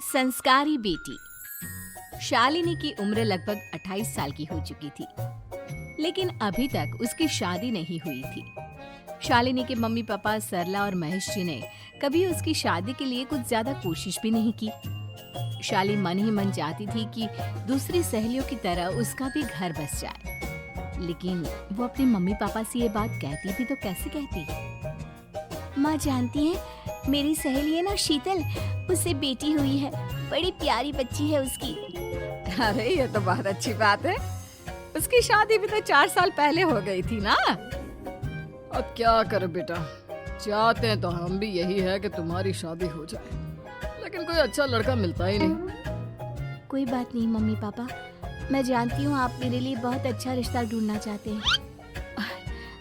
संस्कारी बेटी। शालिनी की उम्र लगभग 28 साल की हो चुकी थी, लेकिन अभी तक उसकी शादी नहीं हुई थी। शालिनी के मम्मी पापा सरला और महेश जी ने कभी उसकी शादी के लिए कुछ ज्यादा कोशिश भी नहीं की। शाली मन ही मन चाहती थी कि दूसरी सहेलियों की तरह उसका भी घर बस जाए, लेकिन वो अपने मम्मी पापा से ये बात कहती भी तो कैसे कहती। माँ जानती है, मेरी सहेली है ना शीतल, उससे बेटी हुई है, बड़ी प्यारी बच्ची है उसकी। अरे ये तो बहुत अच्छी बात है। उसकी शादी भी तो 4 साल पहले हो गई थी ना। अब क्या करे बेटा, चाहते हैं तो हम भी यही है कि तुम्हारी शादी हो जाए, लेकिन कोई अच्छा लड़का मिलता ही नहीं। कोई बात नहीं मम्मी पापा, मैं जानती हूँ आप मेरे लिए बहुत अच्छा रिश्ता ढूंढना चाहते हैं।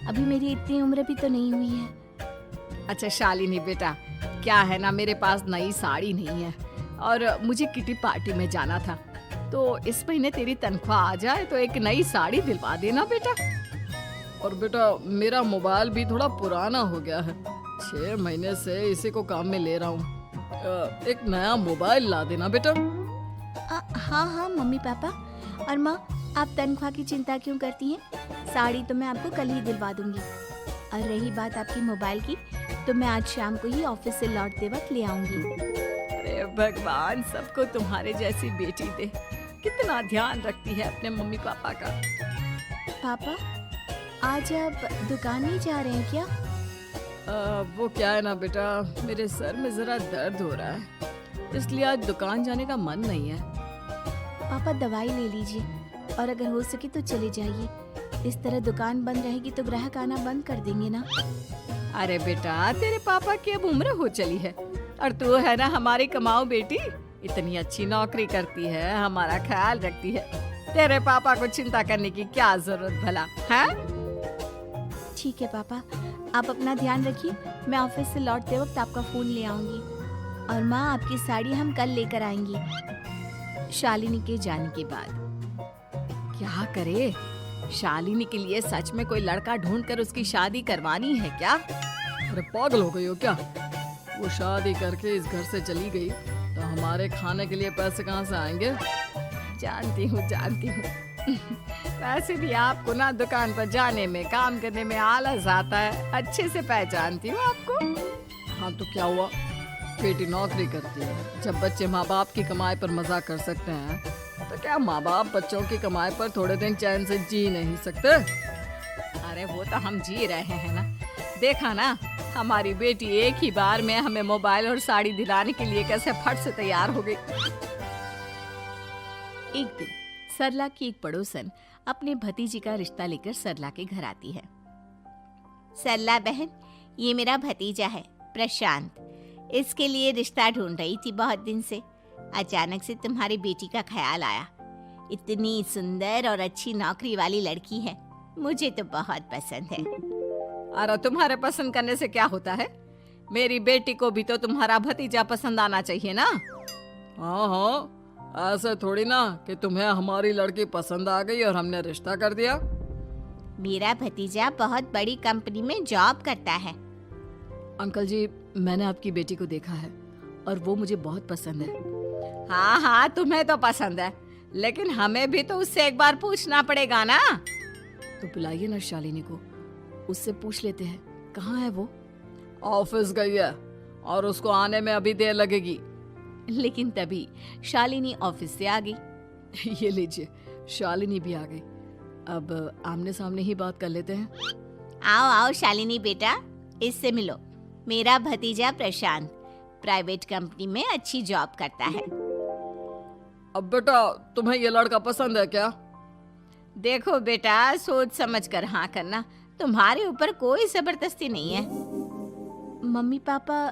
अभी मेरी इतनी उम्र भी तो नहीं हुई है। अच्छा शालिनी बेटा, क्या है ना, मेरे पास नई साड़ी नहीं है और मुझे किटी पार्टी में जाना था, तो इस महीने तेरी तनख्वाह आ जाए तो एक नई साड़ी दिलवा देना बेटा। और बेटा मेरा मोबाइल भी थोड़ा पुराना हो गया है, 6 महीने से इसी को काम में ले रहा हूँ। एक नया मोबाइल ला देना बेटा। हाँ हाँ मम्मी पापा। और माँ, आप तनख्वाह की चिंता क्यों करती हैं? साड़ी तो मैं आपको कल ही दिलवा दूंगी। और रही बात आपकी मोबाइल की, तो मैं आज शाम को ही ऑफिस से लौटते वक्त ले आऊंगी। अरे भगवान सबको तुम्हारे जैसी बेटी दे, कितना ध्यान रखती है अपने मम्मी पापा का। पापा, आज आप दुकान नहीं जा रहे हैं क्या? वो क्या है ना बेटा, मेरे सर में जरा दर्द हो रहा है, इसलिए आज दुकान जाने का मन नहीं है। पापा दवाई ले लीजिए और अगर हो सके तो चले जाइए। इस तरह दुकान बंद रहेगी तो ग्राहक आना बंद कर देंगे ना। अरे बेटा, तेरे पापा की अब उम्र हो चली है और तू है ना हमारी कमाऊ बेटी, इतनी अच्छी नौकरी करती है, हमारा ख्याल रखती है, तेरे पापा को चिंता करने की क्या जरूरत भला है? ठीक है पापा, आप अपना ध्यान रखिए। मैं ऑफिस से लौटते वक्त आपका फोन ले आऊंगी। और माँ, आपकी साड़ी हम कल लेकर आएंगी। शालिनी के जाने के बाद क्या करे? शालिनी के लिए सच में कोई लड़का ढूंढकर उसकी शादी करवानी है क्या? अरे पागल हो गई हो क्या? वो शादी करके इस घर से चली गई तो हमारे खाने के लिए पैसे कहाँ से आएंगे? जानती हूँ वैसे भी आपको ना दुकान पर जाने में, काम करने में आलस आता है, अच्छे से पहचानती हूँ आपको। हाँ तो क्या हुआ, बेटी नौकरी करती है। जब बच्चे माँ बाप की कमाई पर मजाक कर सकते हैं, तो क्या माँ बाप बच्चों की कमाई पर थोड़े दिन चैन से जी नहीं सकते? अरे वो तो हम जी रहे हैं ना। देखा ना, हमारी बेटी एक ही बार में हमें मोबाइल और साड़ी दिलाने के लिए कैसे फट से तैयार हो गई। एक दिन सरला की एक पड़ोसन अपने भतीजी का रिश्ता लेकर सरला के घर आती है। सरला बहन, ये मेरा भतीजा है प्रशांत। इसके लिए रिश्ता ढूंढ रही थी बहुत दिन से। अचानक से तुम्हारी बेटी का ख्याल आया। इतनी सुंदर और अच्छी नौकरी वाली लड़की है, मुझे तो बहुत पसंद है। अरे तुम्हारे पसंद करने से क्या होता है? मेरी बेटी को भी तो तुम्हारा भतीजा पसंद आना चाहिए ना। हाँ हाँ, ऐसे थोड़ी ना कि तुम्हें हमारी लड़की पसंद आ गई और हमने रिश्ता कर दिया। मेरा भतीजा बहुत बड़ी कंपनी में जॉब करता है। अंकल जी, मैंने आपकी बेटी को देखा है और वो मुझे बहुत पसंद है। हाँ हाँ, तुम्हें तो पसंद है, लेकिन हमें भी तो उससे एक बार पूछना पड़ेगा ना। तो बुलाइए ना शालिनी को, उससे पूछ लेते हैं कहाँ है वो। ऑफिस गई है और उसको आने में अभी देर लगेगी। लेकिन तभी शालिनी ऑफिस से आ गई। ये लीजिए, शालिनी भी आ गई। अब आमने सामने ही बात कर लेते हैं। आओ आओ शालिनी बेटा, इससे मिलो। मेरा भतीजा प्रशांत प्राइवेट कंपनी में अच्छी जॉब करता है। अब बेटा, तुम्हें ये लड़का पसंद है क्या? देखो बेटा, सोच समझ कर हाँ करना, तुम्हारे ऊपर कोई जबरदस्ती नहीं है। मम्मी पापा,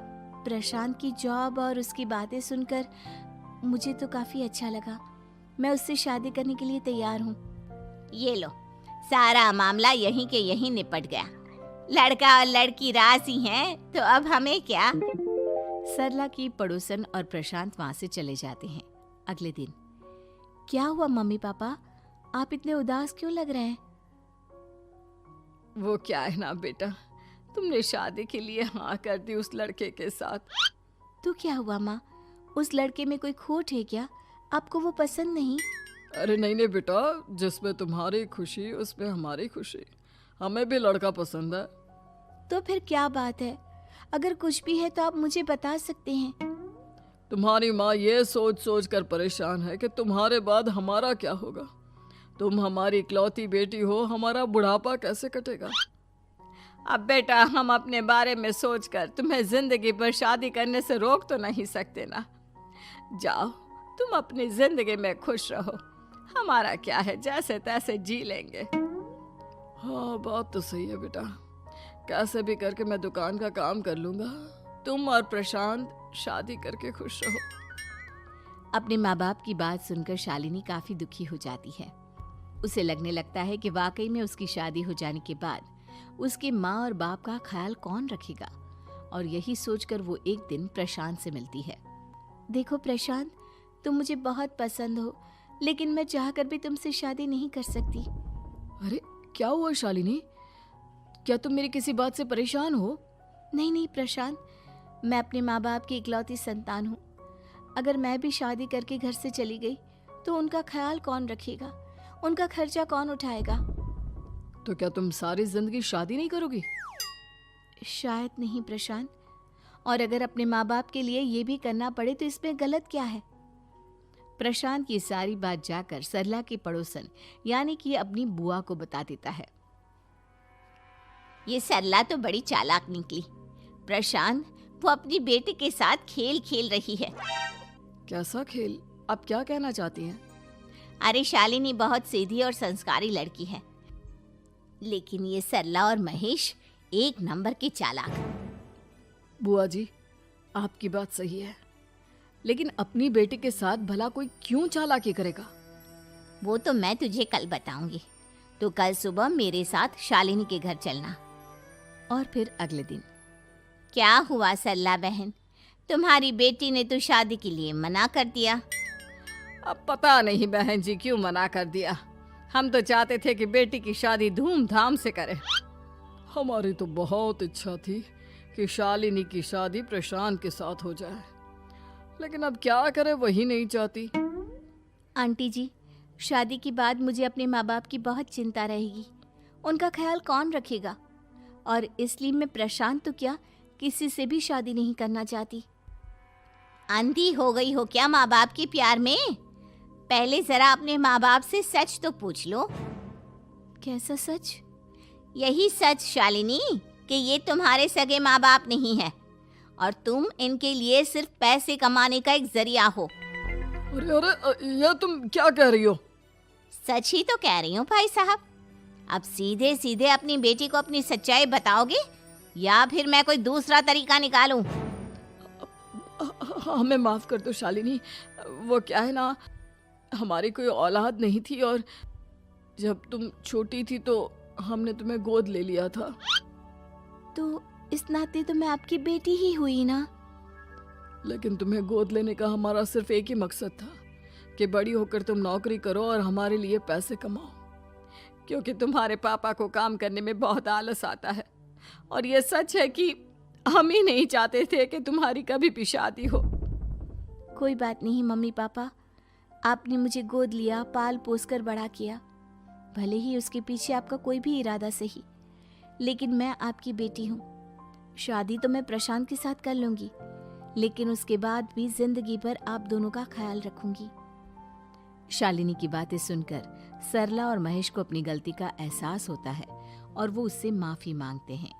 प्रशांत की जॉब और उसकी बातें सुनकर मुझे तो काफी अच्छा लगा। मैं उससे शादी करने के लिए तैयार हूँ। ये लो, सारा मामला यहीं के यहीं निपट गया। लड़का और लड़की राजी हैं, तो अब हमें क्या। सरला की पड़ोसन और प्रशांत वहाँ से चले जाते हैं। अगले दिन। क्या हुआ मम्मी पापा, आप इतने उदास क्यों लग रहे हैं? वो क्या है ना बेटा, तुमने शादी के लिए हाँ कर दी उस लड़के के साथ। तो क्या हुआ माँ, उस लड़के में कोई खोट है क्या? आपको वो पसंद नहीं? अरे नहीं नहीं बेटा, जिसमें तुम्हारी खुशी उसमें हमारी खुशी। हमें भी लड़का पसंद है। तो फिर क्या बात है? अगर कुछ भी है तो आप मुझे बता सकते हैं। तुम्हारी माँ ये सोच सोच कर परेशान है कि तुम्हारे बाद हमारा क्या होगा। तुम हमारी इकलौती बेटी हो, हमारा बुढ़ापा कैसे कटेगा। अब बेटा, हम अपने बारे में सोचकर तुम्हें जिंदगी पर शादी करने से रोक तो नहीं सकते ना। जाओ, तुम अपनी जिंदगी में खुश रहो। हमारा क्या है, जैसे तैसे जी लेंगे। हाँ, बात तो सही है बेटा। कैसे भी करके मैं दुकान का काम कर लूंगा। तुम और प्रशांत शादी करके खुश रहो। अपने माँ बाप की बात सुनकर शालिनी काफी दुखी हो जाती है। उसे लगने लगता है कि वाकई में उसकी शादी हो जाने के बाद उसकी माँ और बाप का ख्याल कौन रखेगा। और यही सोचकर वो एक दिन प्रशांत से मिलती है। देखो प्रशांत, तुम मुझे बहुत पसंद हो, लेकिन मैं चाहकर भी तुमसे शादी नहीं कर सकती। अरे क्या हुआ शालिनी? क्या तुम मेरी किसी बात से परेशान हो? नहीं नहीं प्रशांत, मैं अपने माँ बाप की इकलौती संतान हूँ। अगर मैं भी शादी करके घर से चली गई तो उनका ख्याल कौन रखेगा? उनका खर्चा कौन उठाएगा? तो क्या तुम सारी जिंदगी शादी नहीं करोगी? शायद नहीं प्रशांत। और अगर अपने माँ बाप के लिए ये भी करना पड़े तो इसमें गलत क्या है? प्रशांत की सारी बात जाकर सरला के पड़ोसन यानी कि अपनी बुआ को बता देता है। ये सरला तो बड़ी चालाक निकली। प्रशांत, वो अपनी बेटी के साथ खेल खेल रही है। कैसा खेल? आप क्या कहना चाहती हैं? अरे शालिनी बहुत सीधी और संस्कारी लड़की है, लेकिन ये सरला और महेश एक नंबर के चालाक। बुआ जी, आपकी बात सही है, लेकिन अपनी बेटी के साथ भला कोई क्यों चालाकी करेगा? वो तो मैं तुझे कल बताऊंगी। तो कल सुबह मेरे साथ शालिनी के घर चलना। और फिर अगले दिन। क्या हुआ सरला बहन, तुम्हारी बेटी ने तो शादी के लिए मना कर दिया। अब पता नहीं बहन जी क्यों मना कर दिया। हम तो चाहते थे कि बेटी की शादी धूमधाम से करें। हमारी तो बहुत इच्छा थी कि शालिनी की शादी प्रशांत के साथ हो जाए, लेकिन अब क्या करे, वही नहीं चाहती। आंटी जी, शादी के बाद मुझे अपने माँ बाप की बहुत चिंता रहेगी। उनका ख्याल कौन रखेगा? और इसलिए मैं प्रशांत तो क्या, किसी से भी शादी नहीं करना चाहती। अंधी हो गई हो क्या माँ बाप के प्यार में? पहले जरा अपने माँ बाप से सच तो पूछ लो। कैसा सच? यही सच शालिनी, कि ये तुम्हारे सगे माँ बाप नहीं है और तुम इनके लिए सिर्फ पैसे कमाने का एक जरिया हो। अरे अरे, ये तुम क्या कह रही हो? सच ही तो कह रही हूँ भाई साहब। अब सीधे सीधे अपनी बेटी को अपनी सच्चाई बताओगे या फिर मैं कोई दूसरा तरीका निकालूं? हमें माफ कर दो शालिनी। वो क्या है ना, हमारी कोई औलाद नहीं थी और जब तुम छोटी थी तो हमने तुम्हें गोद ले लिया था। तो इस नाते तो मैं आपकी बेटी ही हुई ना। लेकिन तुम्हें गोद लेने का हमारा सिर्फ एक ही मकसद था कि बड़ी होकर तुम नौकरी करो और हमारे लिए पैसे कमाओ, क्योंकि तुम्हारे पापा को काम करने में बहुत आलस आता है। और ये सच है कि हम ही नहीं चाहते थे कि तुम्हारी कभी भी शादी हो। कोई बात नहीं मम्मी पापा, आपने मुझे गोद लिया, पाल पोस कर बड़ा किया। भले ही उसके पीछे आपका कोई भी इरादा सही, लेकिन मैं आपकी बेटी हूँ। शादी तो मैं प्रशांत के साथ कर लूंगी, लेकिन उसके बाद भी जिंदगी भर आप दोनों का ख्याल रखूंगी। शालिनी की बातें सुनकर सरला और महेश को अपनी गलती का एहसास होता है और वो उससे माफी मांगते हैं।